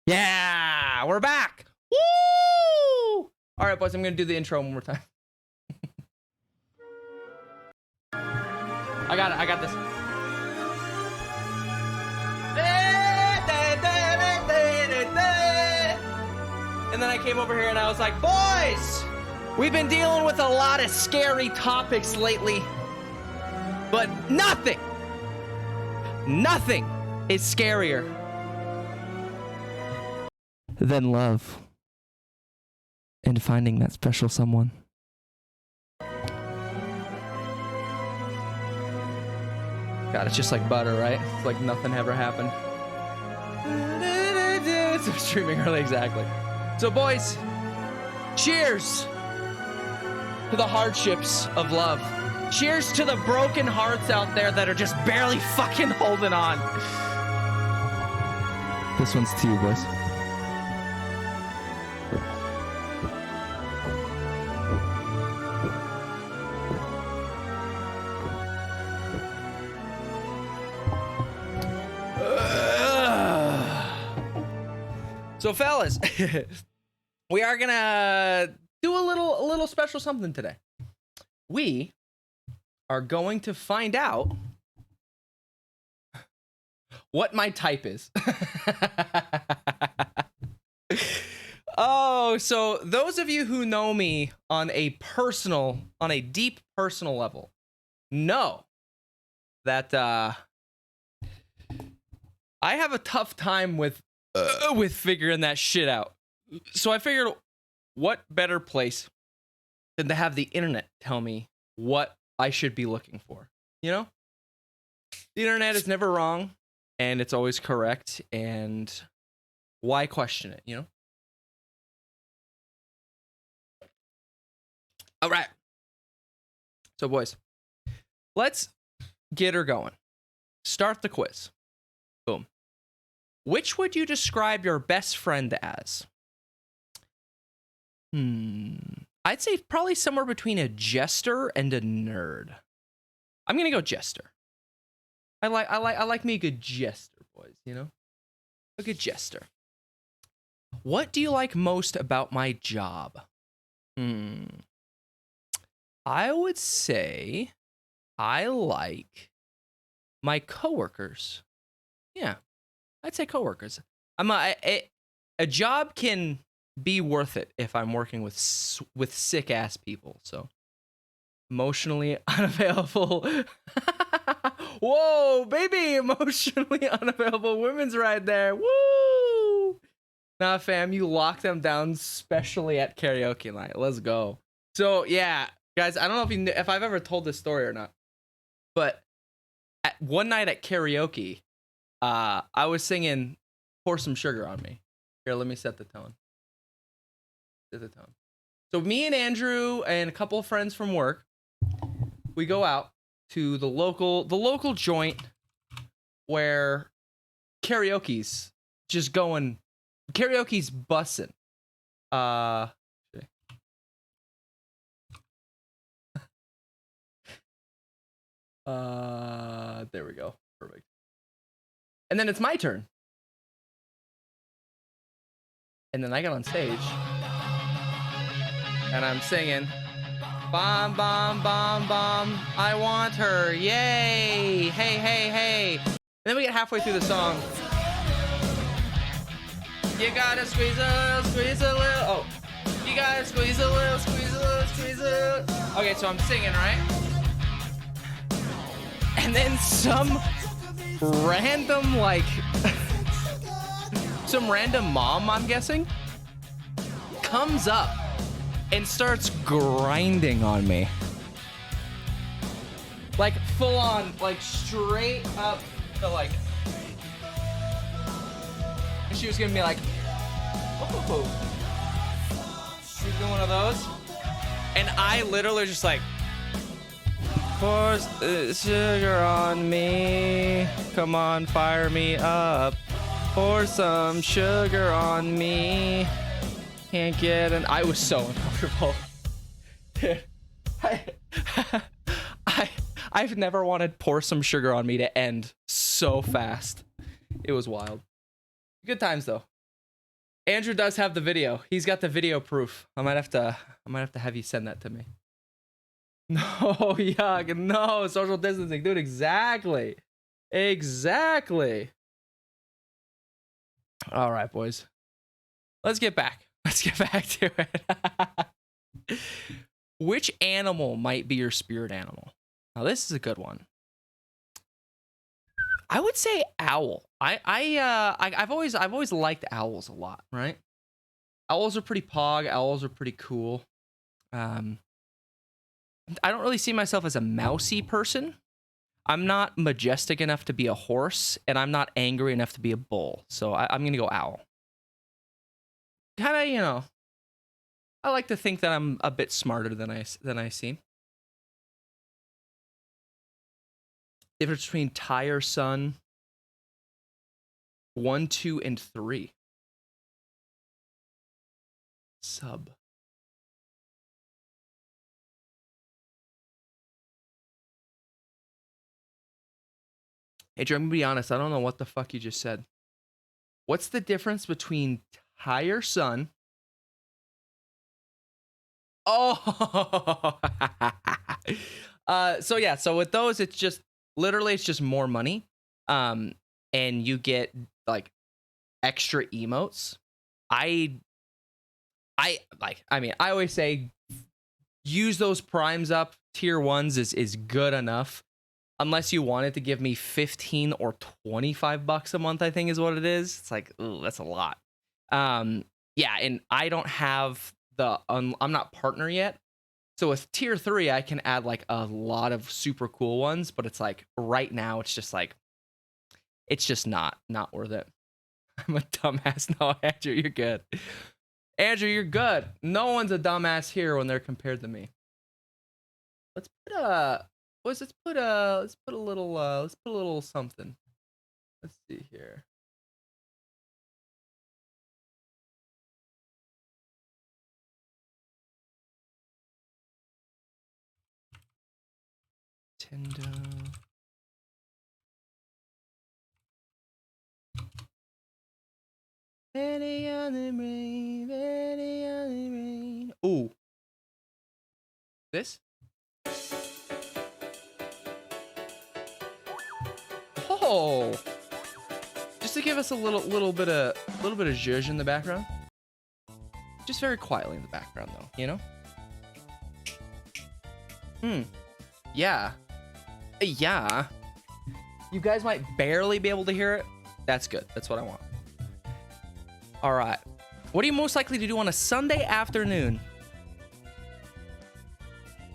Yeah, we're back. Woo! All right, boys, I'm gonna do the intro one more time. I got it. I got this. And then I came over here and I was like, boys, we've been dealing with a lot of scary topics lately, but nothing is scarier than love and finding that special someone. God, it's just like butter, right? It's like nothing ever happened. It's streaming early, exactly. So, boys, cheers to the hardships of love. Cheers to the broken hearts out there that are just barely fucking holding on. This one's to you, boys. So, fellas, we are gonna do a little special something today. We are going to find out what my type is. Oh, so those of you who know me on a deep personal level know that I have a tough time with figuring that shit out. So I figured, what better place than to have the internet tell me what I should be looking for, you know? The internet is never wrong, and it's always correct, and why question it, you know? All right. So, boys, let's get her going. Start the quiz. Boom. Which would you describe your best friend as? I'd say probably somewhere between a jester and a nerd. I'm gonna go jester. I like me a good jester, boys, you know? A good jester. What do you like most about my job? I would say I like my coworkers. Yeah, I'd say coworkers. A job can be worth it if I'm working with sick ass people. So emotionally unavailable. Whoa, baby, emotionally unavailable women's right there. Woo! Nah, fam, you lock them down, especially at karaoke night. Let's go. So yeah, guys, I don't know if I've ever told this story or not, but one night at karaoke, I was singing "Pour Some Sugar on Me." Here, let me set the tone. So me and Andrew and a couple of friends from work, we go out to the local joint where karaoke's just going, karaoke's bussin'. There we go. Perfect. And then it's my turn. And then I get on stage and I'm singing, "Bomb, bomb, bomb, bomb, I want her, yay, hey, hey, hey." And then we get halfway through the song. You gotta squeeze a little, oh. You gotta squeeze a little, squeeze a little, squeeze a little. Okay, so I'm singing, right? And then some random, like, some random mom, I'm guessing, comes up and starts grinding on me. Like, full on, like, straight up to, like, and she was giving me, like, oh. She was doing one of those. And I literally just, like, pour sugar on me. Come on, fire me up. Pour some sugar on me. Can't get an. I was so uncomfortable. Dude, I've never wanted "Pour Some Sugar on Me" to end so fast. It was wild. Good times though. Andrew does have the video. He's got the video proof. I might have to have you send that to me. No, yuck. No, social distancing. Dude, exactly. Exactly. All right, boys. Let's get back. Let's get back to it. Which animal might be your spirit animal? Now, this is a good one. I would say owl. I've always liked owls a lot, right? Owls are pretty pog. Owls are pretty cool. I don't really see myself as a mousy person. I'm not majestic enough to be a horse, and I'm not angry enough to be a bull. So I'm gonna go owl. Kind of, you know. I like to think that I'm a bit smarter than I seem. Difference between tire sun 1, 2, and 3. Sub. Hey, Drew, I'm gonna be honest. I don't know what the fuck you just said. What's the difference between tire sun? Oh. So yeah. So with those, it's just literally it's just more money. And you get like extra emotes. I mean, I always say use those primes up. Tier 1s is good enough. Unless you wanted to give me 15 or 25 bucks a month, I think is what it is. It's like, ooh, that's a lot. Yeah, and I don't have the I'm not partner yet. So with tier 3, I can add like a lot of super cool ones, but it's like right now it's just like it's just not worth it. I'm a dumbass. No, Andrew, you're good. Andrew, you're good. No one's a dumbass here when they're compared to me. Let's put a little something. Let's see here. Nintendo. Ready on the rain, ready on the rain. Ooh. This? Oh. Just to give us a little bit of zhuzh in the background. Just very quietly in the background though, you know? Yeah. Yeah. You guys might barely be able to hear it. That's good. That's what I want. All right. What are you most likely to do on a Sunday afternoon?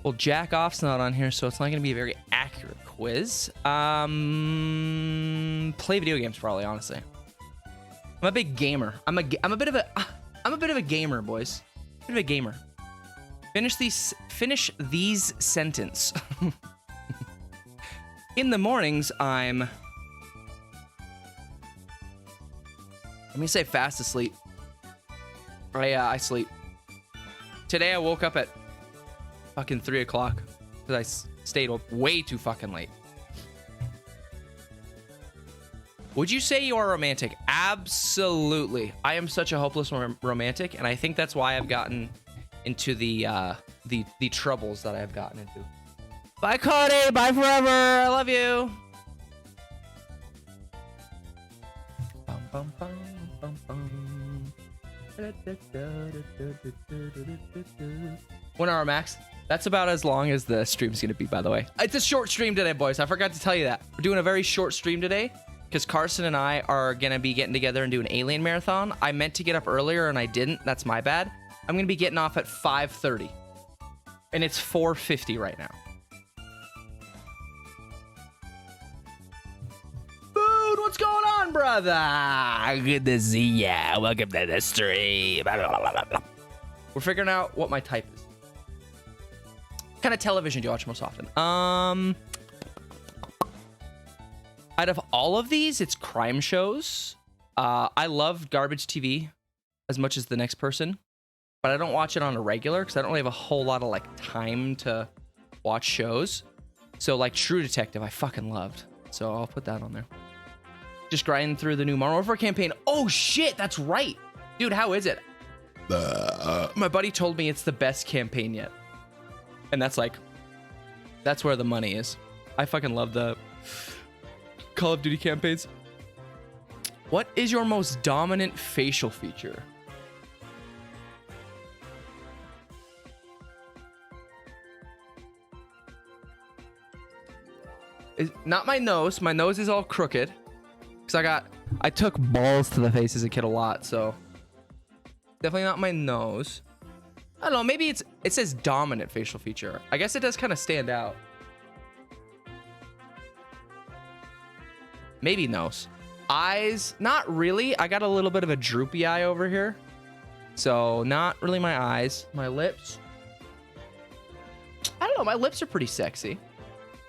Well, Jack Off's not on here, so it's not going to be a very accurate quiz. Play video games, probably, honestly. I'm a big gamer. I'm a bit of a gamer, boys. A bit of a gamer. Finish these sentence. In the mornings, I'm gonna say fast asleep. I sleep. Today I woke up at fucking 3 o'clock because I stayed up way too fucking late. Would you say you are romantic? Absolutely. I am such a hopeless romantic, and I think that's why I've gotten into the troubles that I've gotten into. Bye, Cody. Bye forever. I love you. Bum, bum, bum, bum, bum. 1 hour max. That's about as long as the stream's gonna be, by the way. It's a short stream today, boys. I forgot to tell you that. We're doing a very short stream today because Carson and I are gonna be getting together and do an Alien marathon. I meant to get up earlier and I didn't. That's my bad. I'm gonna be getting off at 5:30, and it's 4:50 right now. Dude, what's going on, brother? Good to see ya. Welcome to the stream. We're figuring out what my type is. What kind of television do you watch most often? Out of all of these, it's crime shows. I love garbage TV as much as the next person, but I don't watch it on a regular because I don't really have a whole lot of like time to watch shows. So like True Detective, I fucking loved. So I'll put that on there. Just grinding through the new Modern Warfare campaign. Oh shit, that's right. Dude, how is it? My buddy told me it's the best campaign yet. And that's like, that's where the money is. I fucking love the Call of Duty campaigns. What is your most dominant facial feature? Not my nose. My nose is all crooked. Because I took balls to the face as a kid a lot, so definitely not my nose. I don't know, maybe it says dominant facial feature. I guess it does kind of stand out. Maybe nose. Eyes, not really. I got a little bit of a droopy eye over here. So not really my eyes. My lips. I don't know, my lips are pretty sexy.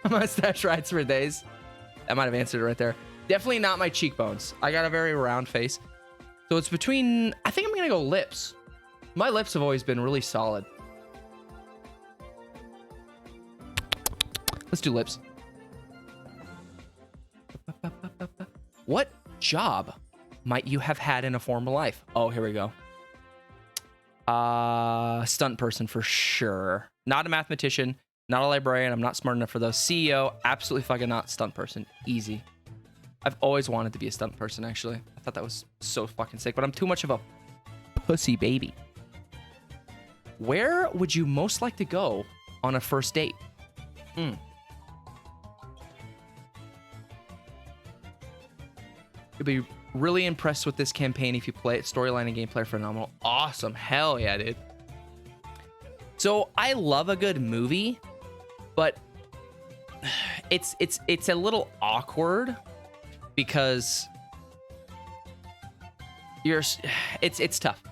Mustache rides for days. That might have answered it right there. Definitely not my cheekbones. I got a very round face. So it's between, I think I'm gonna go lips. My lips have always been really solid. Let's do lips. What job might you have had in a former life? Oh, here we go. Stunt person for sure. Not a mathematician, not a librarian. I'm not smart enough for those. CEO, absolutely fucking not. Stunt person, easy. I've always wanted to be a stunt person, actually. I thought that was so fucking sick, but I'm too much of a pussy baby. Where would you most like to go on a first date? You'd be really impressed with this campaign if you play it. Storyline and gameplay are phenomenal. Awesome. Hell yeah, dude. So I love a good movie, but it's a little awkward because it's tough.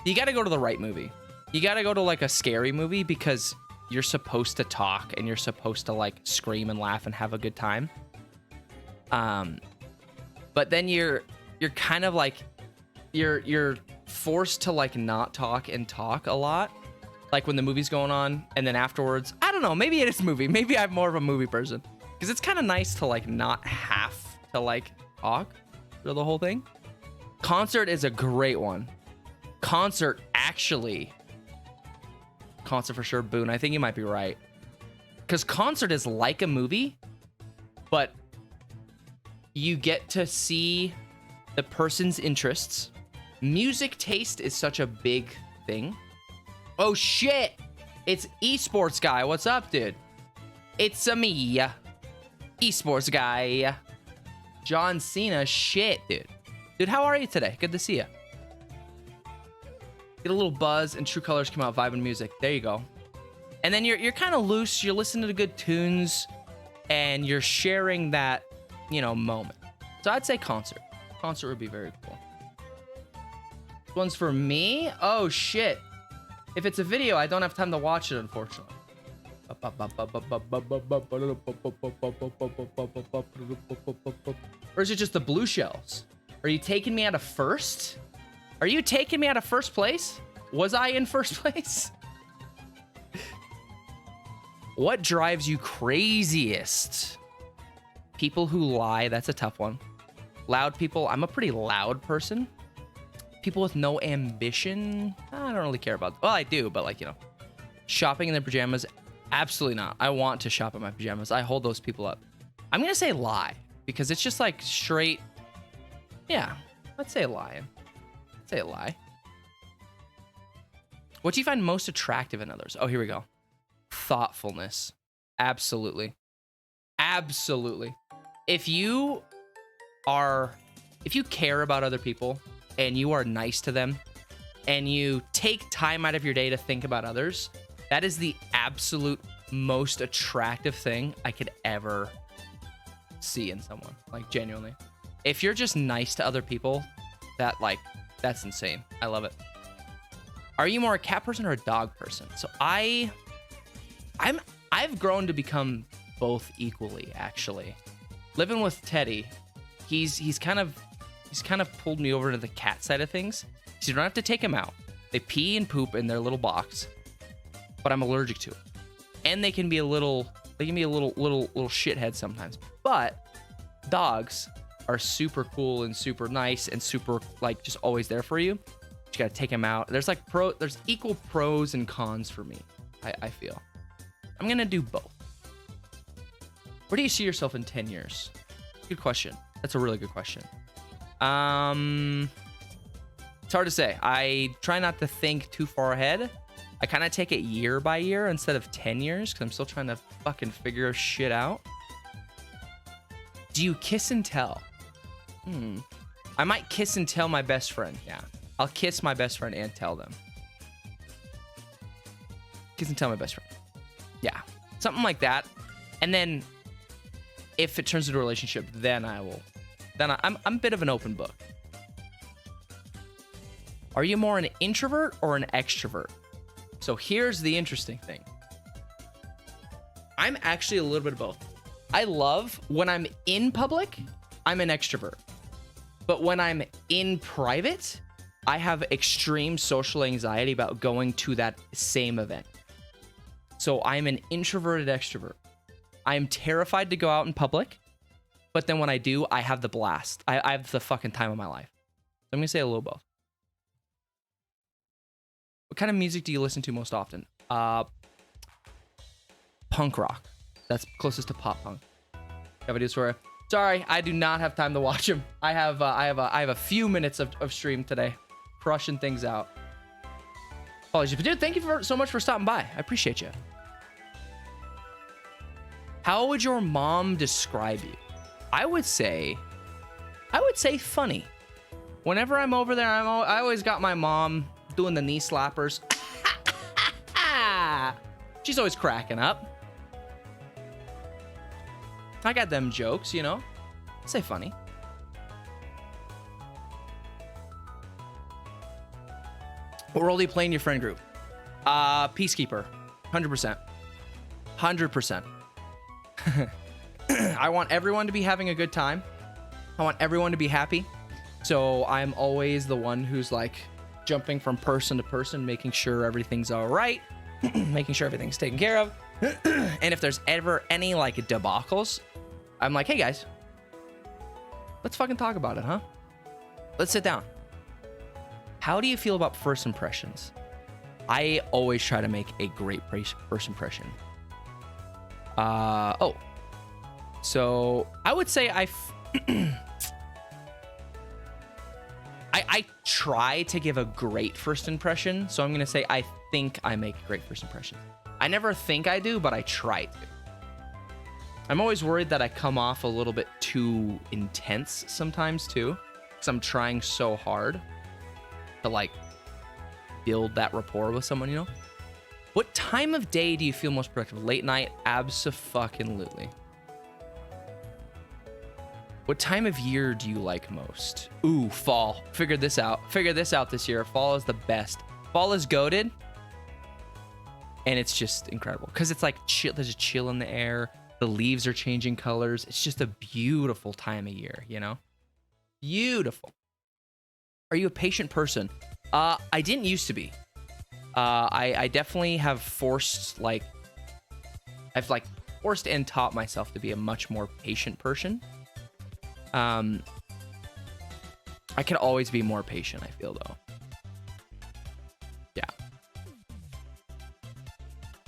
You got to go to the right movie. You got to go to like a scary movie because you're supposed to talk and you're supposed to like scream and laugh and have a good time. But then you're kind of like you're forced to like not talk and talk a lot, like when the movie's going on, and then afterwards, I don't know, maybe it is a movie. Maybe I'm more of a movie person because it's kind of nice to like not have to like talk through the whole thing. Concert is a great one. Concert for sure. Boone, I think you might be right, because concert is like a movie, but you get to see the person's interests. Music taste is such a big thing. Oh shit, it's esports guy. What's up, dude? It's me, esports guy, John Cena. Shit, dude, how are you today? Good to see you. Get a little buzz and True Colors come out vibing music. There you go. And then you're kind of loose. You're listening to good tunes and you're sharing that, you know, moment. So I'd say concert. Concert would be very cool. This one's for me. Oh shit. If it's a video, I don't have time to watch it, unfortunately. Or is it just the blue shells? Are you taking me out of first? Are you taking me out of first place? Was I in first place? What drives you craziest? People who lie. That's a tough one. Loud people. I'm a pretty loud person. People with no ambition. I don't really care about. Well, I do, but like, you know, shopping in their pajamas. Absolutely not. I want to shop in my pajamas. I hold those people up. I'm going to say lie because it's just like straight. Yeah, let's say lying. Say a lie. What do you find most attractive in others? Oh, here we go. Thoughtfulness. Absolutely. Absolutely. If you care about other people and you are nice to them and you take time out of your day to think about others, that is the absolute most attractive thing I could ever see in someone. Like, genuinely. If you're just nice to other people, that's insane. I love it. Are you more a cat person or a dog person? So I've grown to become both equally, actually. Living with Teddy, he's kind of pulled me over to the cat side of things. So you don't have to take them out. They pee and poop in their little box, but I'm allergic to it. And they can be a little shithead sometimes. But dogs, are super cool and super nice and super like just always there for you. You gotta take them out. There's like there's equal pros and cons for me. I feel. I'm gonna do both. Where do you see yourself in 10 years? Good question. That's a really good question. It's hard to say. I try not to think too far ahead. I kind of take it year by year instead of 10 years because I'm still trying to fucking figure shit out. Do you kiss and tell? I might kiss and tell my best friend. Yeah. I'll kiss my best friend and tell them. Kiss and tell my best friend. Yeah. Something like that. And then if it turns into a relationship, then I will. Then I'm a bit of an open book. Are you more an introvert or an extrovert? So here's the interesting thing. I'm actually a little bit of both. I love when I'm in public, I'm an extrovert. But when I'm in private, I have extreme social anxiety about going to that same event. So I'm an introverted extrovert. I am terrified to go out in public, but then when I do, I have the blast. I have the fucking time of my life. So I'm gonna say a little both. What kind of music do you listen to most often? Punk rock. That's closest to pop punk. Have videos for it? Sorry, I do not have time to watch them. I have a few minutes of stream today, crushing things out. Apologies, but dude, thank you so much for stopping by. I appreciate you. How would your mom describe you? I would say funny. Whenever I'm over there, I always got my mom doing the knee slappers. She's always cracking up. I got them jokes, you know. Say funny. What role do you play in your friend group? Peacekeeper. 100%. 100%. I want everyone to be having a good time. I want everyone to be happy. So I'm always the one who's like jumping from person to person, making sure everything's all right, making sure everything's taken care of. And if there's ever any like debacles, I'm like, hey guys, let's fucking talk about it, huh? Let's sit down. How do you feel about first impressions? I always try to make a great first impression. So I would say I try to give a great first impression. So I'm going to say I think I make a great first impression. I never think I do, but I try to. I'm always worried that I come off a little bit too intense sometimes too, because I'm trying so hard to like build that rapport with someone, you know? What time of day do you feel most productive? Late night? Abso-fucking-lutely. What time of year do you like most? Ooh, fall. Figured this out. Figured this out this year. Fall is the best. Fall is goated. And it's just incredible. Because it's like chill. There's a chill in the air. The leaves are changing colors. It's just a beautiful time of year, you know? Beautiful. Are you a patient person? I didn't used to be. I definitely have forced, like... I've, like, forced and taught myself to be a much more patient person. I could always be more patient, I feel, though. Yeah.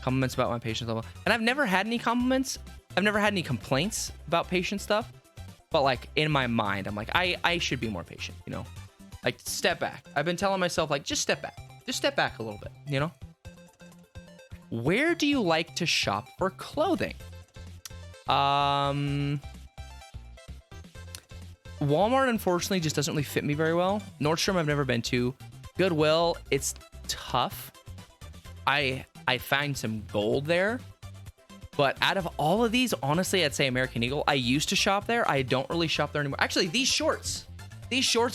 Compliments about my patience level. And I've never had any compliments. I've never had any complaints about patient stuff. But, like, in my mind, I'm like, I should be more patient, you know? Like, step back. I've been telling myself, like, just step back. Just step back a little bit, you know? Where do you like to shop for clothing? Walmart, unfortunately, just doesn't really fit me very well. Nordstrom, I've never been to. Goodwill, it's tough. I find some gold there. But out of all of these, honestly, I'd say American Eagle. I used to shop there. I don't really shop there anymore. Actually, these shorts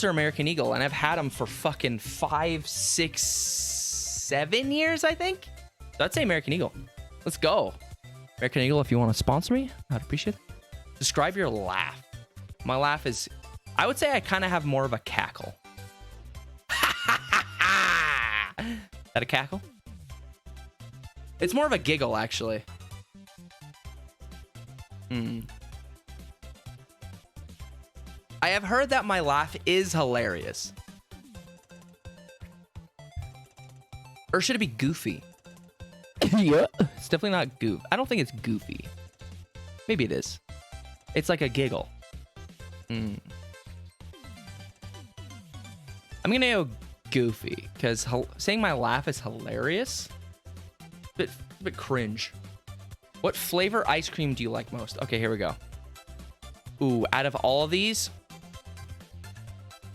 are American Eagle, and I've had them for fucking 5, 6, 7 years, I think. So I'd say American Eagle. Let's go. American Eagle, if you want to sponsor me, I'd appreciate it. Describe your laugh. My laugh is, I would say I kind of have more of a cackle. Is that a cackle? It's more of a giggle, actually. I have heard that my laugh is hilarious. Or should it be goofy? Yeah. It's definitely not goof. I don't think it's goofy. Maybe it is. It's like a giggle. I'm gonna go goofy because saying my laugh is hilarious. A bit cringe. What flavor ice cream do you like most? Okay, here we go. Ooh, out of all of these,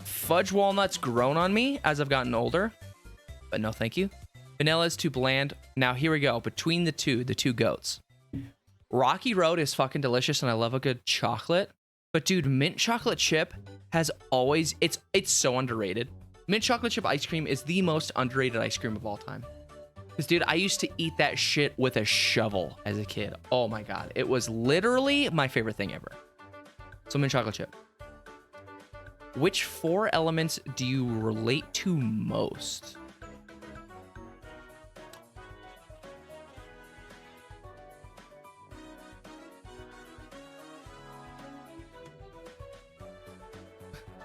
fudge walnuts grown on me as I've gotten older, but no thank you. Vanilla is too bland. Now here we go. Between the two goats. Rocky Road is fucking delicious, and I love a good chocolate. But dude, mint chocolate chip has always, it's so underrated. Mint chocolate chip ice cream is the most underrated ice cream of all time. Because dude, I used to eat that shit with a shovel as a kid. Oh my God. It was literally my favorite thing ever. So mint chocolate chip. Which 4 elements do you relate to most?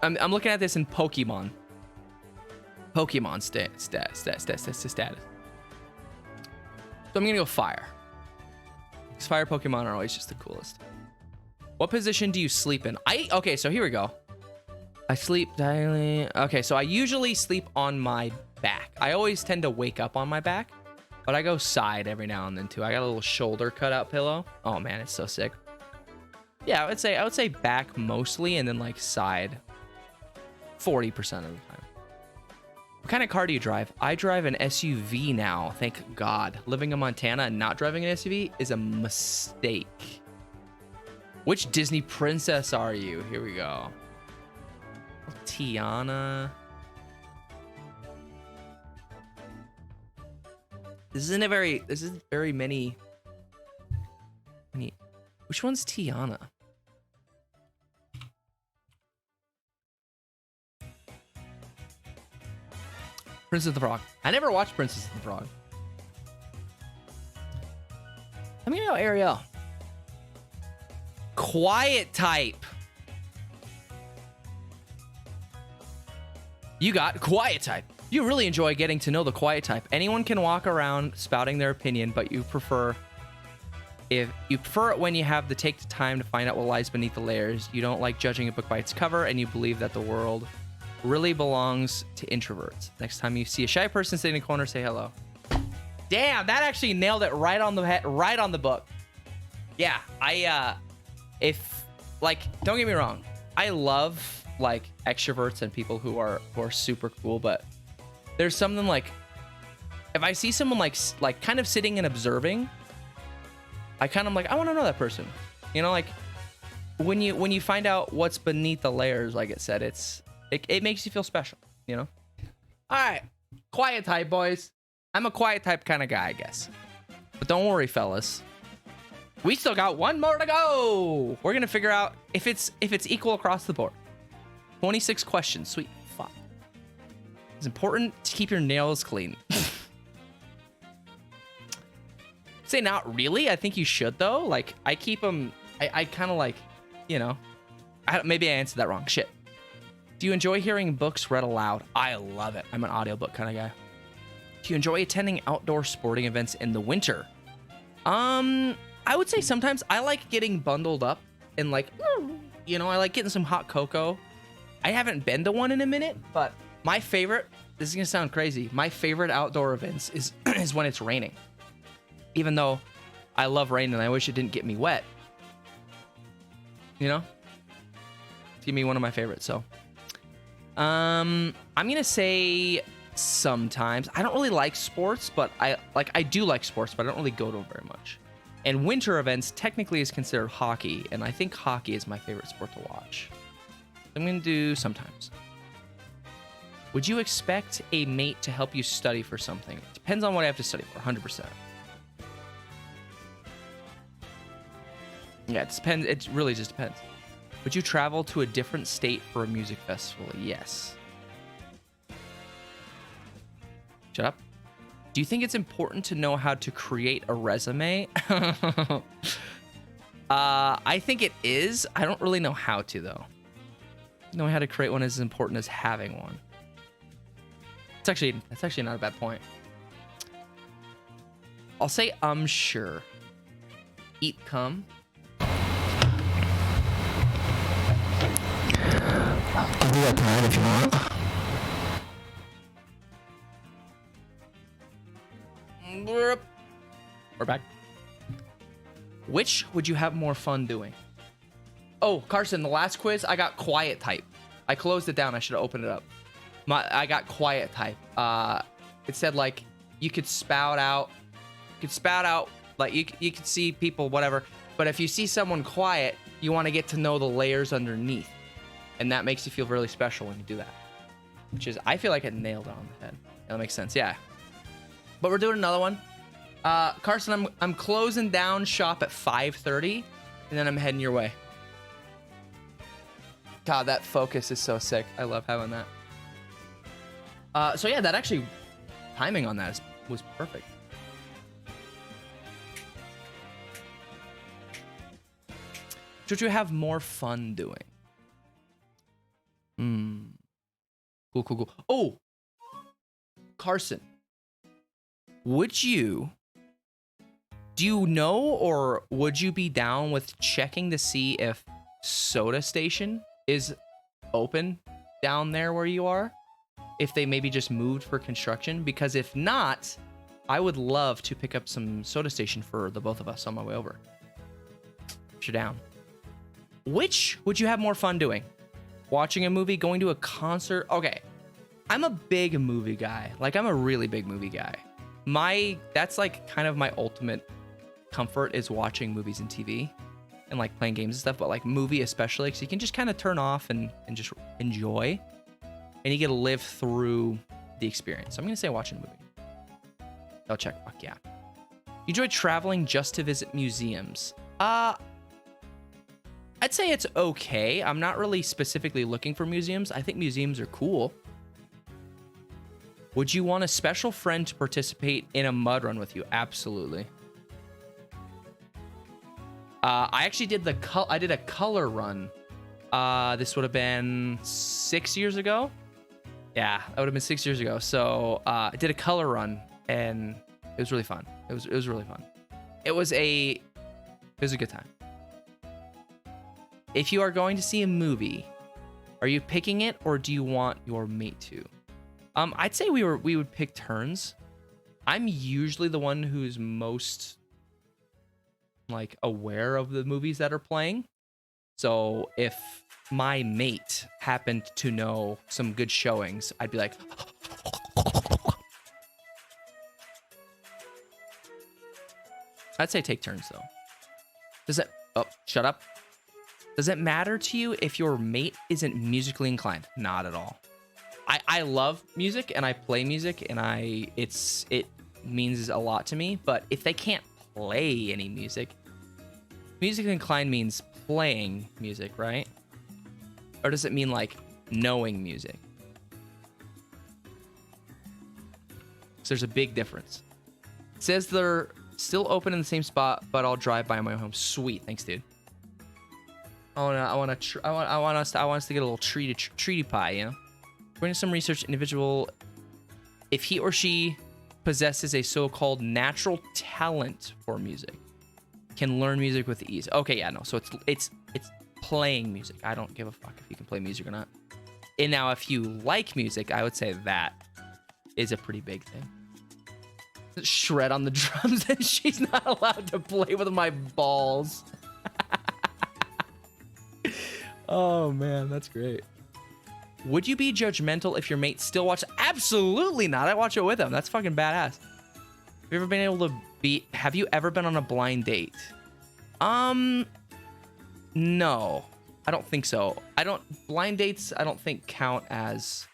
I'm looking at this in Pokemon. Pokemon status. So I'm gonna go fire. Because fire Pokemon are always just the coolest. What position do you sleep in? Okay, so here we go. I sleep dialing. Okay, so I usually sleep on my back. I always tend to wake up on my back, but I go side every now and then too. I got a little shoulder cutout pillow. Oh man, it's so sick. Yeah, I would say back mostly, and then like side 40% of the time. What kind of car do you drive? I drive an SUV now, thank God. Living in Montana and not driving an SUV is a mistake. Which Disney princess are you? Here we go. Tiana. This isn't very many. Which one's Tiana? Princess of the Frog. I never watched Princess of the Frog. I'm gonna go Ariel. Quiet type. You got quiet type. You really enjoy getting to know the quiet type. Anyone can walk around spouting their opinion, but you prefer it when you have to take the time to find out what lies beneath the layers. You don't like judging a book by its cover, and you believe that the world really belongs to introverts. Next time you see a shy person sitting in the corner, say hello. Damn, that actually nailed it right on the head, right on the book. Yeah, don't get me wrong, I love like extroverts and people who are super cool, but there's something like if I see someone like kind of sitting and observing, I kind of like, I want to know that person. You know, like when you find out what's beneath the layers, like it said, it makes you feel special, you know? All right, quiet type, boys. I'm a quiet type kind of guy, I guess. But don't worry, fellas. We still got one more to go. We're gonna figure out if it's equal across the board. 26 questions, sweet fuck. It's important to keep your nails clean. Say not really. I think you should though. Like I keep them. I kind of like, you know. Maybe I answered that wrong. Shit. Do you enjoy hearing books read aloud? I love it. I'm an audiobook kind of guy. Do you enjoy attending outdoor sporting events in the winter? I would say sometimes. I like getting bundled up and like, you know, I like getting some hot cocoa. I haven't been to one in a minute, but my favorite, this is gonna sound crazy, my favorite outdoor events is when it's raining. Even though I love rain and I wish it didn't get me wet. You know? It's gonna be one of my favorites, so. I'm gonna say sometimes. I don't really like sports, but I do like sports, but I don't really go to them very much. And winter events technically is considered hockey, and I think hockey is my favorite sport to watch. I'm gonna do sometimes. Would you expect a mate to help you study for something? Depends on what I have to study for, 100%. Yeah, it depends. It really just depends. Would you travel to a different state for a music festival? Yes. Shut up. Do you think it's important to know how to create a resume? I think it is. I don't really know how to, though. Knowing how to create one is as important as having one. That's actually not a bad point. I'll say sure. Eat cum. I'll do that tonight if you want. We're back. Which would you have more fun doing? Oh, Carson, the last quiz, I got quiet type. I closed it down. I should have opened it up. I got quiet type. It said like you could spout out. Like you could see people, whatever. But if you see someone quiet, you want to get to know the layers underneath, and that makes you feel really special when you do that. Which is, I feel like it nailed it on the head. That makes sense, yeah. But we're doing another one. Carson, I'm closing down shop at 5:30, and then I'm heading your way. God, that focus is so sick. I love having that. So yeah, that actually, timing on that was perfect. Should you have more fun doing? Cool. Oh, Carson, do you know, or would you be down with checking to see if Soda Station is open down there where you are? If they maybe just moved for construction? Because if not, I would love to pick up some Soda Station for the both of us on my way over. If you're down. Which would you have more fun doing? Watching a movie, going to a concert? Okay, I'm a big movie guy. Like, I'm a really big movie guy. That's like kind of my ultimate comfort, is watching movies and TV and like playing games and stuff, but like movie especially, because you can just kind of turn off and just enjoy, and you get to live through the experience. So I'm gonna say watching a movie. I'll check. Fuck yeah. You enjoy traveling just to visit museums? I'd say it's okay. I'm not really specifically looking for museums. I think museums are cool. Would you want a special friend to participate in a mud run with you? Absolutely. I actually did I did a color run. This would have been 6 years ago. Yeah, that would have been 6 years ago. So I did a color run, and it was really fun. It was really fun. It was a good time. If you are going to see a movie, are you picking it, or do you want your mate to? I'd say we would pick turns. I'm usually the one who's most like aware of the movies that are playing. So if my mate happened to know some good showings, I'd be like, I'd say take turns though. Oh, shut up. Does it matter to you if your mate isn't musically inclined? Not at all. I love music and I play music, and it means a lot to me. But if they can't play any music, musically inclined means playing music, right? Or does it mean like knowing music? So there's a big difference. It says they're still open in the same spot, but I'll drive by on my way home. Sweet, thanks, dude. I want us to get a little treaty pie, you know. According to some research, individual, if he or she possesses a so-called natural talent for music, can learn music with ease. Okay, yeah, no. So it's playing music. I don't give a fuck if you can play music or not. And now, if you like music, I would say that is a pretty big thing. Shred on the drums, and she's not allowed to play with my balls. Oh man, that's great. Would you be judgmental if your mate still watches? Absolutely not. I watch it with him. That's fucking badass. Have you ever been on a blind date? No, I don't think so. Blind dates, I don't think count as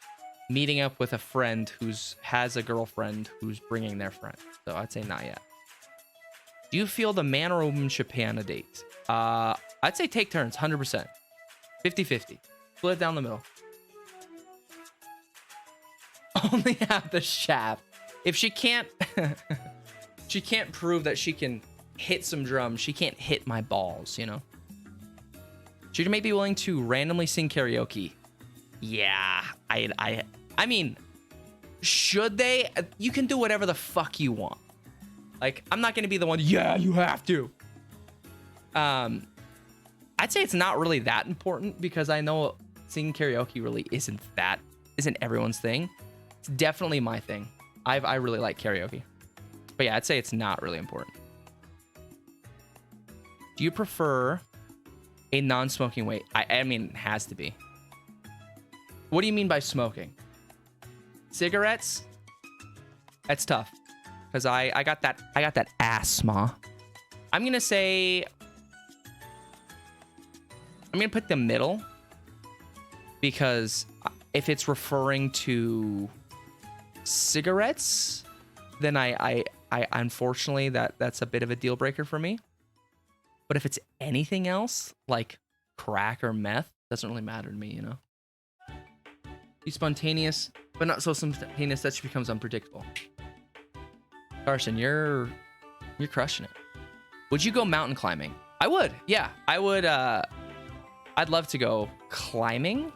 meeting up with a friend has a girlfriend who's bringing their friend. So I'd say not yet. Do you feel the man or woman should pay on a date? I'd say take turns, 100%. 50-50. Split it down the middle. Only have the shaft. If she can't prove that she can hit some drums, she can't hit my balls, you know? She may be willing to randomly sing karaoke. Yeah, I mean, should they? You can do whatever the fuck you want. Like, I'm not gonna be the one, yeah, you have to. I'd say it's not really that important because I know singing karaoke really isn't everyone's thing. It's definitely my thing. I really like karaoke. But yeah, I'd say it's not really important. Do you prefer a non-smoking weight? I mean, it has to be. What do you mean by smoking? Cigarettes? That's tough. Because I got that asthma. I'm gonna say I'm gonna put the middle, because if it's referring to cigarettes, then I unfortunately that's a bit of a deal breaker for me. But if it's anything else like crack or meth, doesn't really matter to me, you know. Be spontaneous, but not so spontaneous that she becomes unpredictable. Carson, you're crushing it. Would you go mountain climbing? I would. Yeah, I would. I'd love to go climbing.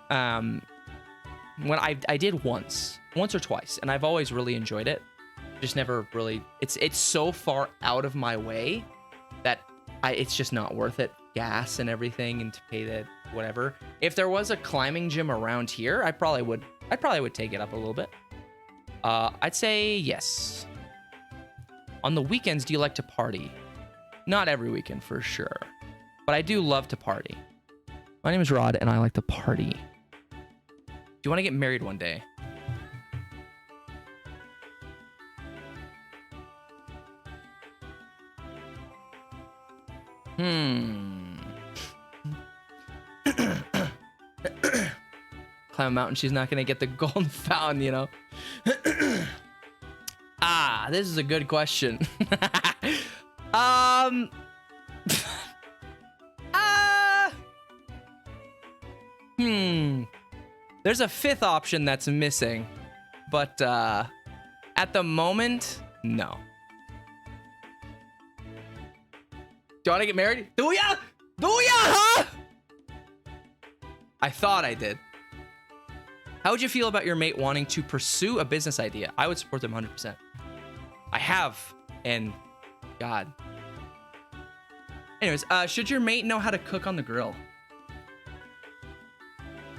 When I did once or twice, and I've always really enjoyed it. Just never really. It's so far out of my way that it's just not worth it. Gas and everything, and to pay the whatever. If there was a climbing gym around here, I probably would take it up a little bit. I'd say yes. On the weekends, do you like to party? Not every weekend for sure, but I do love to party. My name is Rod, and I like to party. Do you want to get married one day? Climb a mountain, she's not gonna get the golden fountain, you know. This is a good question. There's a fifth option that's missing, but at the moment, no. Do you want to get married? Do ya? Huh? I thought I did. How would you feel about your mate wanting to pursue a business idea? I would support them 100%. I have, and God. Anyways, should your mate know how to cook on the grill?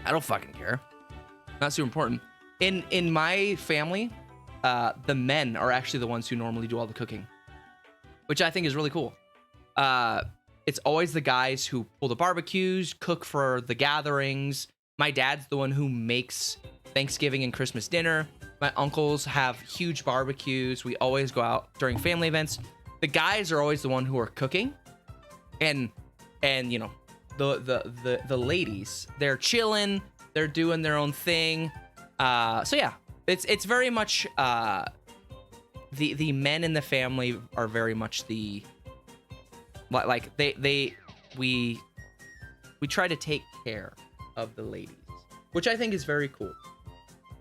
I don't fucking care. Not super important. In my family, the men are actually the ones who normally do all the cooking, which I think is really cool. It's always the guys who pull the barbecues, cook for the gatherings. My dad's the one who makes Thanksgiving and Christmas dinner. My uncles have huge barbecues. We always go out during family events. The guys are always the one who are cooking, and you know, the ladies, they're chilling, they're doing their own thing. So yeah, it's very much the men in the family are very much the like we try to take care of the ladies, which I think is very cool.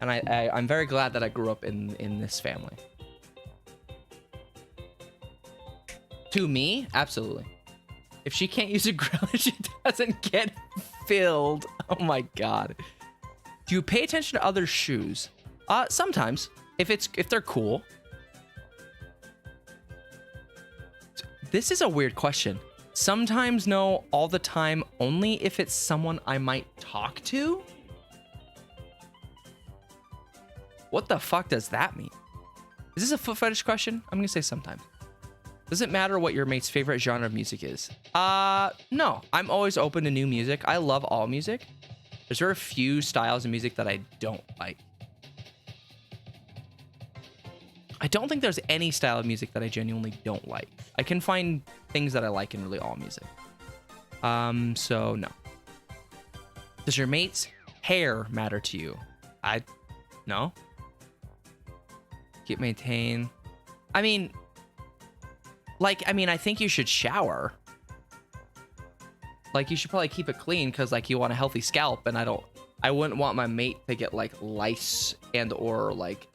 And I'm very glad that I grew up in this family. To me, absolutely. If she can't use a grill, she doesn't get filled. Oh my God. Do you pay attention to other shoes? Sometimes, if they're cool. This is a weird question. Sometimes no, all the time, only if it's someone I might talk to? What the fuck does that mean? Is this a foot fetish question? I'm gonna say sometimes. Does it matter what your mate's favorite genre of music is? No. I'm always open to new music. I love all music. There's very few styles of music that I don't like. I don't think there's any style of music that I genuinely don't like. I can find things that I like in really all music. So no. Does your mate's hair matter to you? No. Keep maintain. I think you should shower. Like, you should probably keep it clean because, like, you want a healthy scalp, and I wouldn't want my mate to get, like, lice and or, like,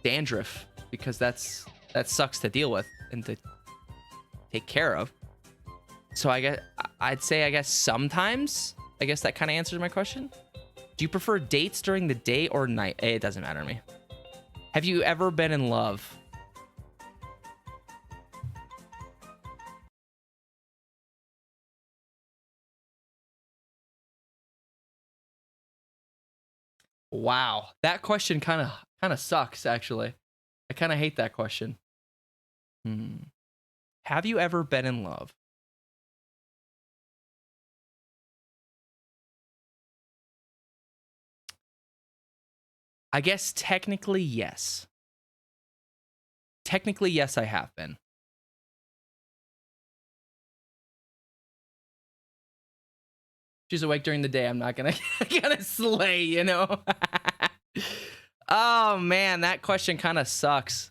dandruff, because that sucks to deal with and to take care of. So I'd say sometimes, I guess that kind of answers my question. Do you prefer dates during the day or night? It doesn't matter to me. Have you ever been in love? Wow, that question kind of sucks, actually. I kind of hate that question. Have you ever been in love? I guess technically yes. Technically yes, I have been. She's awake during the day. I'm not gonna slay, you know. Oh man, that question kind of sucks.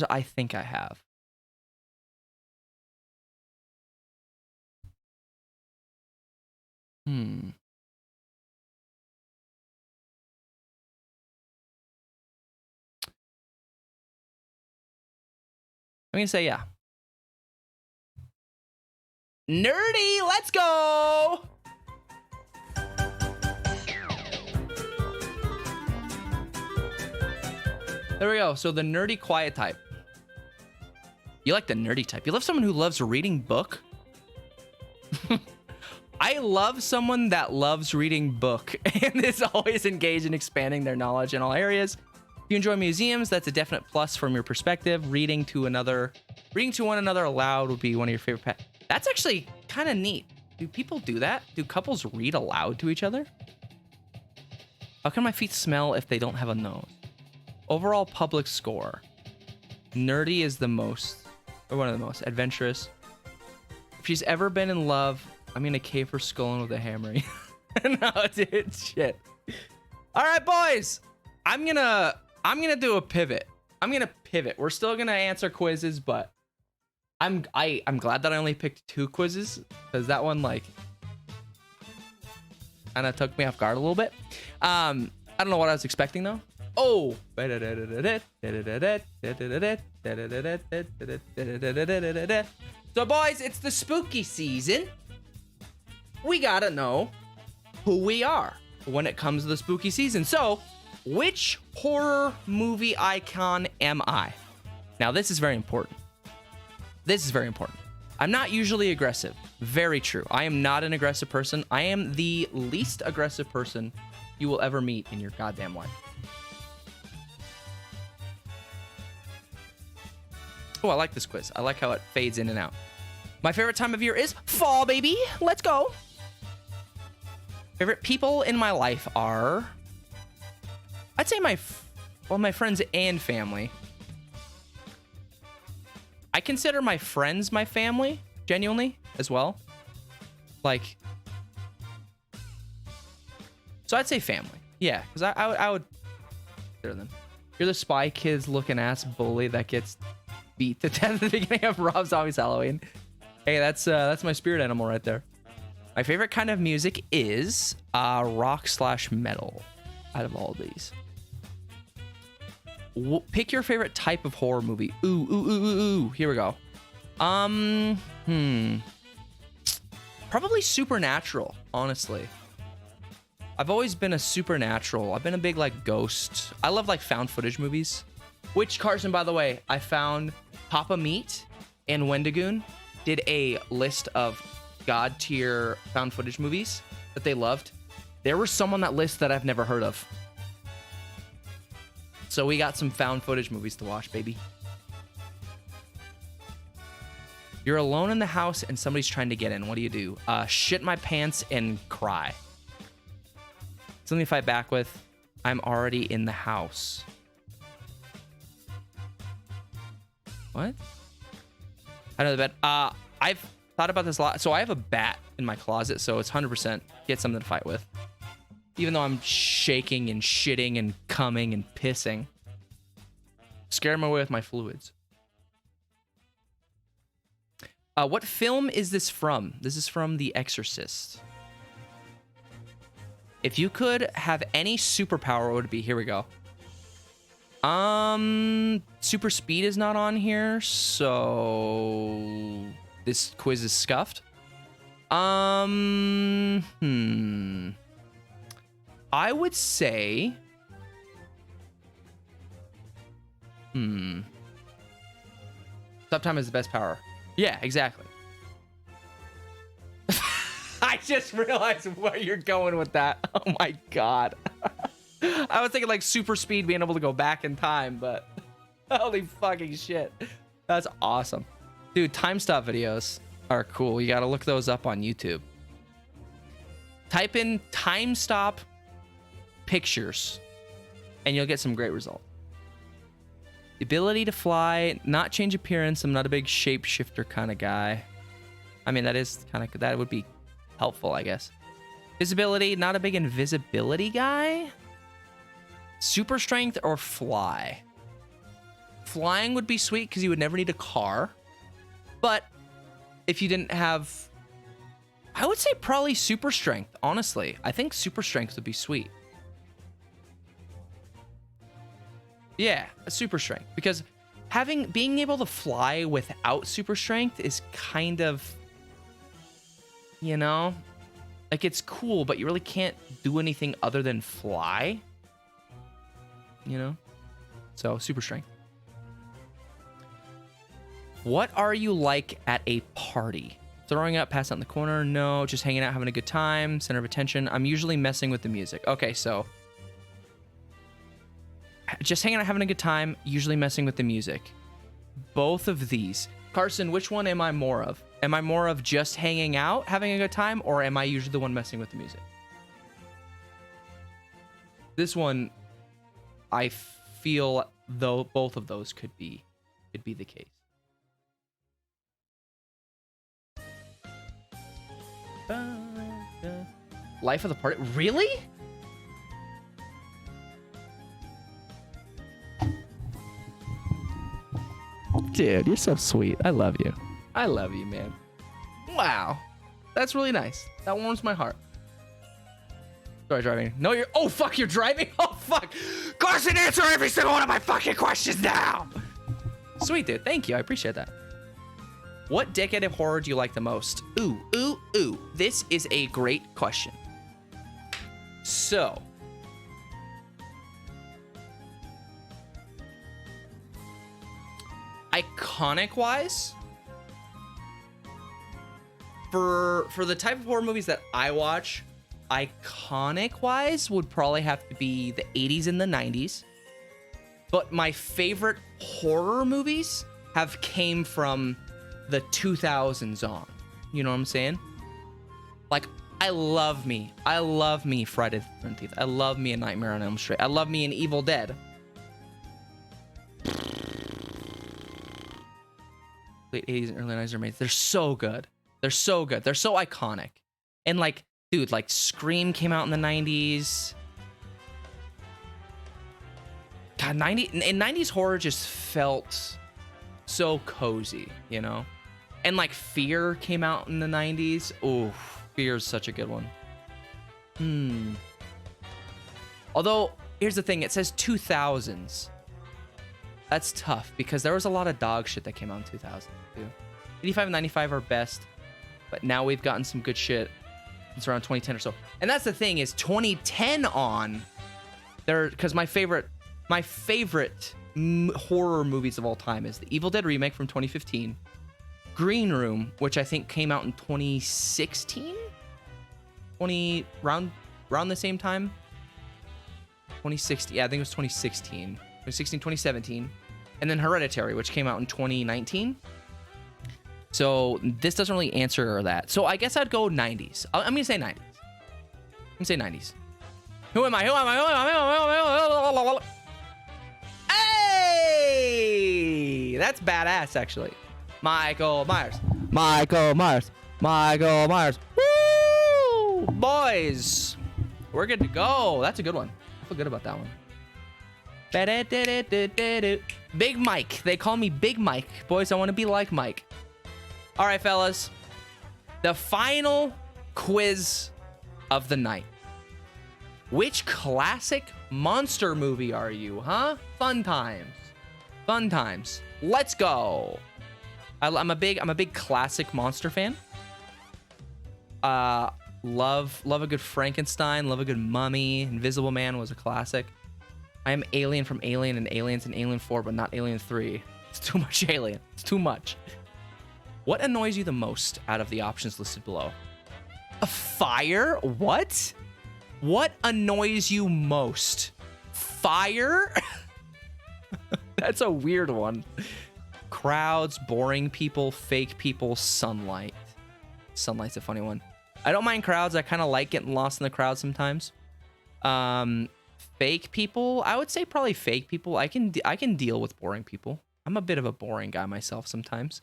I think I have. I'm gonna say yeah. Nerdy, let's go. There we go. So the nerdy quiet type. You like the nerdy type. You love someone who loves reading book. I love someone that loves reading book and is always engaged in expanding their knowledge in all areas. If you enjoy museums, that's a definite plus from your perspective. Reading to one another aloud would be one of your favorite pets. That's actually kind of neat. Do people do that? Do couples read aloud to each other? How can my feet smell if they don't have a nose? Overall public score. Nerdy is the most, or one of the most adventurous. If she's ever been in love, I'm gonna cave her skull in with a hammer. No, dude, shit. All right, boys. I'm gonna do a pivot. I'm gonna pivot. We're still gonna answer quizzes, but I'm glad that I only picked 2 quizzes because that one like kind of took me off guard a little bit. I don't know what I was expecting though. Oh. So boys, it's the spooky season. We gotta know who we are when it comes to the spooky season. So, which horror movie icon am I? Now, this is very important. This is very important. I'm not usually aggressive. Very true. I am not an aggressive person. I am the least aggressive person you will ever meet in your goddamn life. Oh, I like this quiz. I like how it fades in and out. My favorite time of year is fall, baby. Let's go. Favorite people in my life are, I'd say my friends and family. I consider my friends my family, genuinely, as well. Like, so I'd say family. Yeah, because I would consider them. You're the Spy Kids looking ass bully that gets beat to death at the beginning of Rob Zombie's Halloween. Hey, that's my spirit animal right there. My favorite kind of music is rock/metal out of all these. Pick your favorite type of horror movie. Ooh. Here we go. Probably supernatural, honestly. I've always been a supernatural. I've been a big like ghost. I love like found footage movies. Which, Carson, by the way, I found Papa Meat and Wendigoon did a list of God tier found footage movies that they loved. There was some on that list that I've never heard of. So we got some found footage movies to watch, baby. You're alone in the house and somebody's trying to get in. What do? Shit my pants and cry. Something to fight back with. I'm already in the house. What? I know the bed. I've thought about this a lot. So I have a bat in my closet, so it's 100% get something to fight with. Even though I'm shaking and shitting and coming and pissing. Scare them away with my fluids. What film is this from? This is from The Exorcist. If you could have any superpower, what would it be? Here we go. Super speed is not on here, so this quiz is scuffed. I would say, stop time is the best power. Yeah, exactly. I just realized where you're going with that. Oh my God. I was thinking like super speed, being able to go back in time, but holy fucking shit. That's awesome. Dude, time stop videos are cool. You got to look those up on YouTube. Type in time stop pictures and you'll get some great results. The ability to fly, not change appearance. I'm not a big shapeshifter kind of guy. I mean, that would be helpful, I guess. Visibility, not a big invisibility guy. Super strength or fly. Flying would be sweet because you would never need a car. But if you didn't have, I would say probably super strength, honestly. I think super strength would be sweet. Yeah, a super strength. Because being able to fly without super strength is kind of, you know, like it's cool, but you really can't do anything other than fly. You know? So, super strength. What are you like at a party? Throwing up, pass out in the corner? No. Just hanging out, having a good time, center of attention. I'm usually messing with the music. Okay, so just hanging out, having a good time, usually messing with the music. Both of these. Carson, which one am I more of? Am I more of just hanging out, having a good time, or am I usually the one messing with the music? This one, I feel though both of those could be the case. Life of the party? Really? Dude, you're so sweet. I love you. I love you, man. Wow. That's really nice. That warms my heart. Sorry, driving. No, you're... Oh, fuck, you're driving? Oh, fuck. Carson, answer every single one of my fucking questions now. Sweet, dude. Thank you. I appreciate that. What decade of horror do you like the most? Ooh, ooh, ooh. This is a great question. So... iconic-wise... For the type of horror movies that I watch, iconic-wise would probably have to be the 80s and the 90s. But my favorite horror movies have came from the 2000s on. You know what I'm saying? Like, I love me Friday the 13th. I love me A Nightmare on Elm Street. I love me an Evil Dead. Late 80s and early 90s are made. They're so good. They're so good. They're so iconic. And like, dude, like Scream came out in the 90s. God, 90s horror just felt so cozy, you know? And like Fear came out in the 90s. Oh, Fear is such a good one. Although, here's the thing. It says 2000s. That's tough because there was a lot of dog shit that came out in 2000 too. 85 and 95 are best. But now we've gotten some good shit. It's around 2010 or so. And that's the thing is 2010 on there, because my favorite horror movies of all time is the Evil Dead remake from 2015, Green Room, which I think came out in 2016, around the same time. 2016, yeah, I think it was 2016, 2017, and then Hereditary, which came out in 2019. So this doesn't really answer that. So I guess I'd go 90s. I'm going to say 90s. I'm going to say 90s. Who am I? Hey! That's badass, actually. Michael Myers. Woo! Boys. We're good to go. That's a good one. I feel good about that one. Big Mike. They call me Big Mike. Boys, I want to be like Mike. All right, fellas, the final quiz of the night. Which classic monster movie are you, huh? Fun times. Fun times. Let's go. I'm a big classic monster fan. Love a good Frankenstein. Love a good Mummy. Invisible Man was a classic. I am Alien from Alien and Aliens and Alien 4, but not Alien 3. It's too much Alien. It's too much. What annoys you the most out of the options listed below? A fire? What? What annoys you most? Fire? That's a weird one. Crowds, boring people, fake people, sunlight. Sunlight's a funny one. I don't mind crowds. I kind of like getting lost in the crowd sometimes. Fake people, I would say probably fake people. I can deal with boring people. I'm a bit of a boring guy myself sometimes.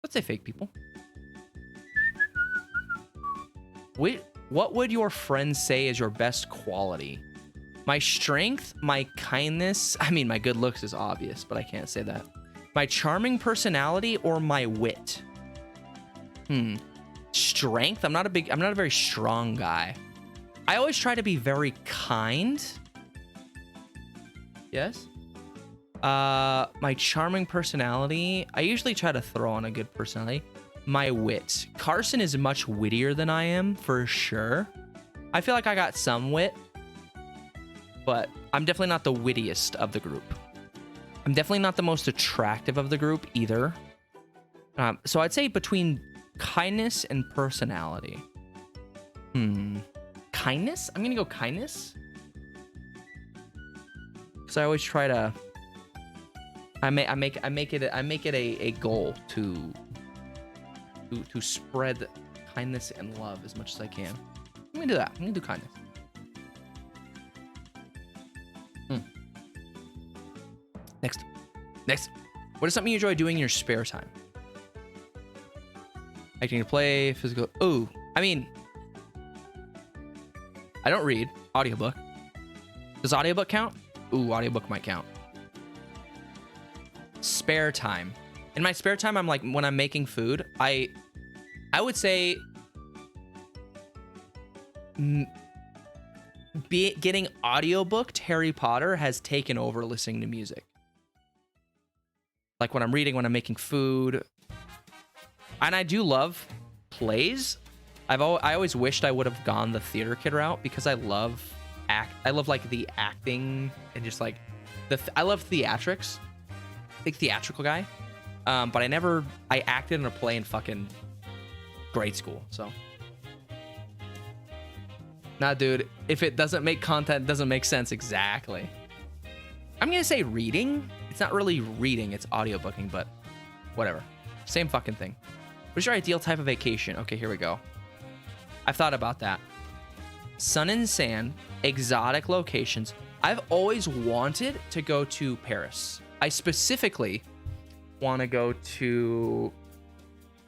Let's say fake people. Wait, what would your friends say is your best quality? My strength, my kindness. I mean, my good looks is obvious, but I can't say that. My charming personality or my wit? Strength. I'm not a very strong guy. I always try to be very kind. Yes. My charming personality. I usually try to throw on a good personality. My wit. Carson is much wittier than I am, for sure. I feel like I got some wit, but I'm definitely not the wittiest of the group. I'm definitely not the most attractive of the group either. So I'd say between kindness and personality. Kindness? I'm gonna go kindness. Because I always try to. I make it a goal to spread kindness and love as much as I can. I'm gonna do that. I'm gonna do kindness. Next. What is something you enjoy doing in your spare time? Acting to play, physical. Ooh, I mean, I don't read. Audiobook. Does audiobook count? Ooh, audiobook might count. Spare time. In my spare time, I'm like, when I'm making food, I would say getting audiobooked Harry Potter has taken over listening to music. Like when I'm reading, when I'm making food. And I do love plays. I always wished I would have gone the theater kid route because I love like the acting and just like I love theatrics. Big theatrical guy. But I acted in a play in fucking grade school, so. Nah, dude, if it doesn't make content, it doesn't make sense. Exactly. I'm gonna say reading. It's not really reading, it's audiobooking, but whatever. Same fucking thing. What's your ideal type of vacation? Okay, here we go. I've thought about that. Sun and sand, exotic locations. I've always wanted to go to Paris. I specifically want to go to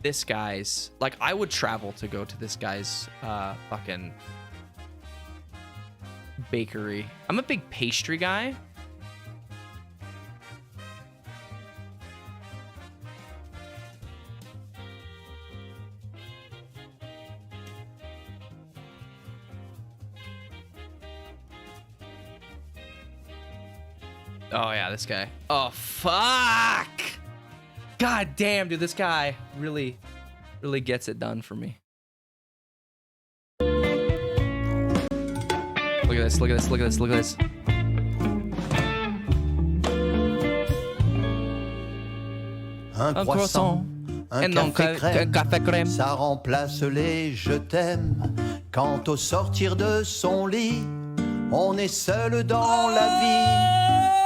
this guy's, like I would travel to go to this guy's fucking bakery. I'm a big pastry guy. Oh yeah, this guy. Oh fuck! God damn, dude, this guy really gets it done for me. Look at this, look at this, look at this, look at this. Un croissant, un café crème, ça remplace les je t'aime. Quand au sortir de son lit, on est seul dans la vie.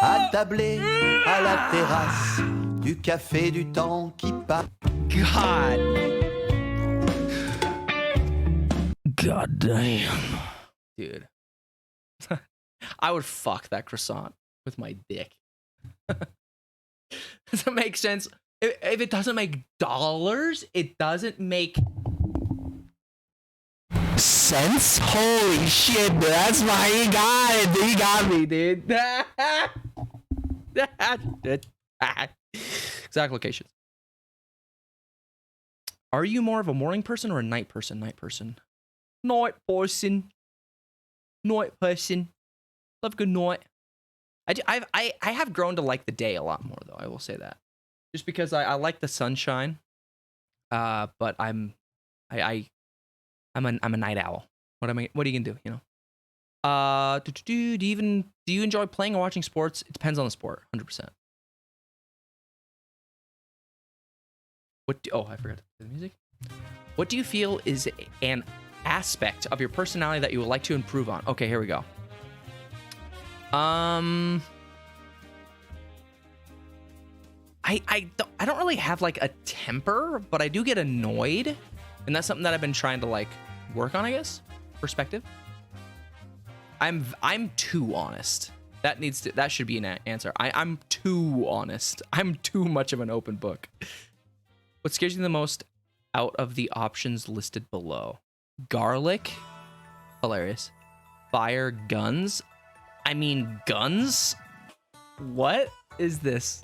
Attablé à la terrasse du café du temps qui passe. God damn. Dude. I would fuck that croissant with my dick. Does that make sense? If it doesn't make dollars, it doesn't make sense? Holy shit, dude. That's why he got it. He got me, dude. Exact locations. Are you more of a morning person or a night person? Night person. Night person. Night person. Love good night. I have grown to like the day a lot more, though. I will say that. Just because I like the sunshine. But I'm I'm a night owl. What are you gonna do? You know. Do you enjoy playing or watching sports? It depends on the sport. 100%. I forgot the music. What do you feel is an aspect of your personality that you would like to improve on? Okay, here we go. I don't really have like a temper, but I do get annoyed, and that's something that I've been trying to like work on, I guess. Perspective. I'm too honest. That should be an answer. I'm too honest. I'm too much of an open book. What scares you the most out of the options listed below? Garlic. Hilarious. Fire, guns. I mean, guns? What is this?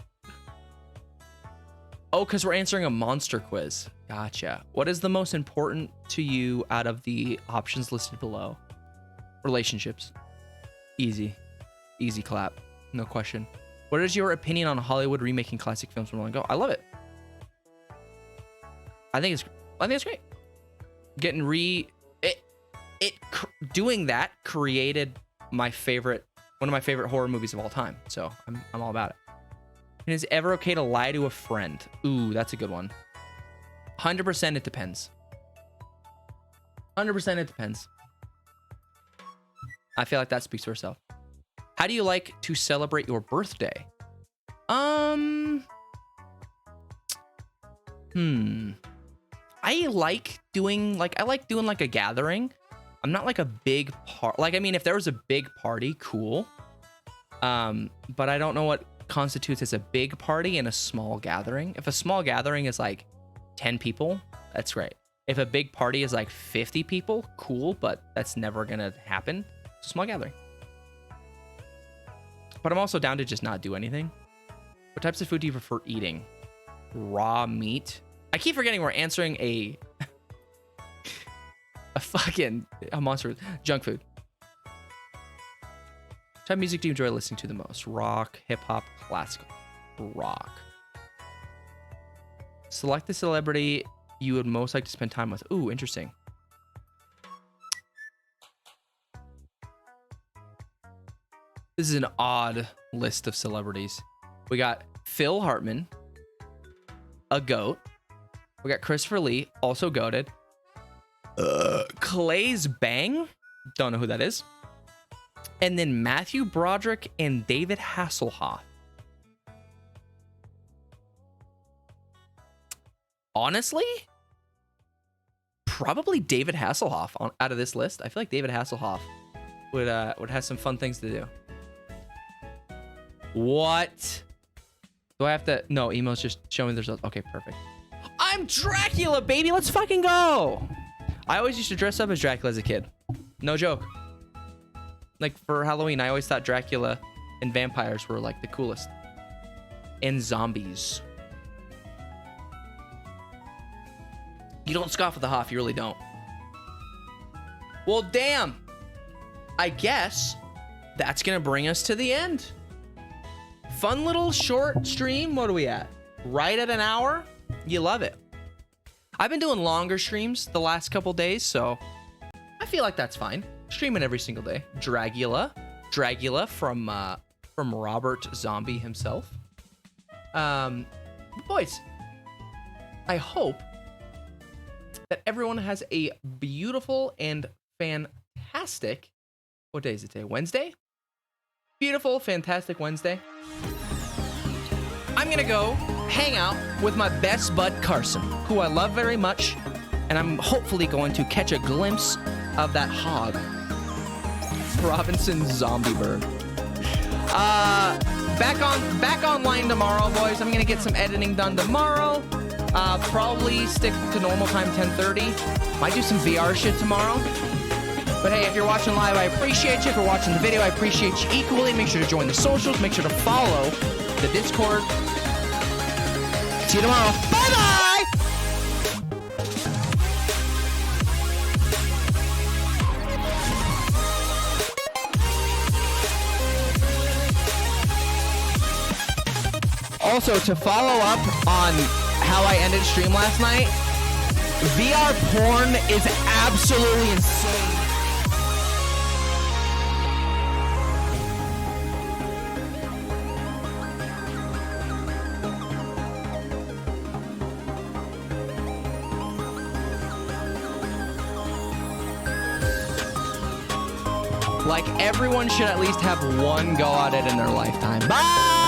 Oh, because we're answering a monster quiz. Gotcha. What is the most important to you out of the options listed below? Relationships. Easy. Easy clap. No question. What is your opinion on Hollywood remaking classic films from long ago? I love it. I think it's great. Doing that created one of my favorite horror movies of all time. So I'm all about it. And is it ever okay to lie to a friend? Ooh, that's a good one. 100% it depends. 100% it depends. I feel like that speaks for itself. How do you like to celebrate your birthday? I like doing like a gathering. I'm not like a big part. Like, I mean, if there was a big party, cool. But I don't know what constitutes as a big party and a small gathering. If a small gathering is like 10 people, that's great. If a big party is like 50 people, cool, but that's never gonna happen. It's a small gathering. But I'm also down to just not do anything. What types of food do you prefer eating? Raw meat. I keep forgetting we're answering a monster. Junk food. What type of music do you enjoy listening to the most? Rock, hip-hop, classical. Rock. Select the celebrity you would most like to spend time with. Ooh, interesting. This is an odd list of celebrities. We got Phil Hartman, a goat. We got Christopher Lee, also goated. Clay's Bang, don't know who that is. And then Matthew Broderick and David Hasselhoff. Honestly, probably David Hasselhoff out of this list. I feel like David Hasselhoff would have some fun things to do. What? Do I have to? No, email's just showing the results. Okay, perfect. I'm Dracula, baby. Let's fucking go. I always used to dress up as Dracula as a kid. No joke. Like for Halloween, I always thought Dracula and vampires were like the coolest. And zombies. You don't scoff at the Hoff, you really don't. Well, damn. I guess that's gonna bring us to the end. Fun little short stream. What are we at? Right at an hour? You love it. I've been doing longer streams the last couple days, so I feel like that's fine. Streaming every single day. Dragula from Robert Zombie himself. Boys, I hope that everyone has a beautiful and fantastic, what day is it today? Wednesday? Beautiful, fantastic Wednesday. I'm gonna go hang out with my best bud Carson, who I love very much, and I'm hopefully going to catch a glimpse of that hog. Robinson Zombie Bird. Back online tomorrow, boys. I'm gonna get some editing done tomorrow. Probably stick to normal time, 10:30. Might do some VR shit tomorrow. But hey, if you're watching live, I appreciate you. If you're watching the video, I appreciate you equally. Make sure to join the socials. Make sure to follow the Discord. See you tomorrow. Bye-bye! Also, to follow up on how I ended stream last night, VR porn is absolutely insane. Like, everyone should at least have one go at it in their lifetime. Bye!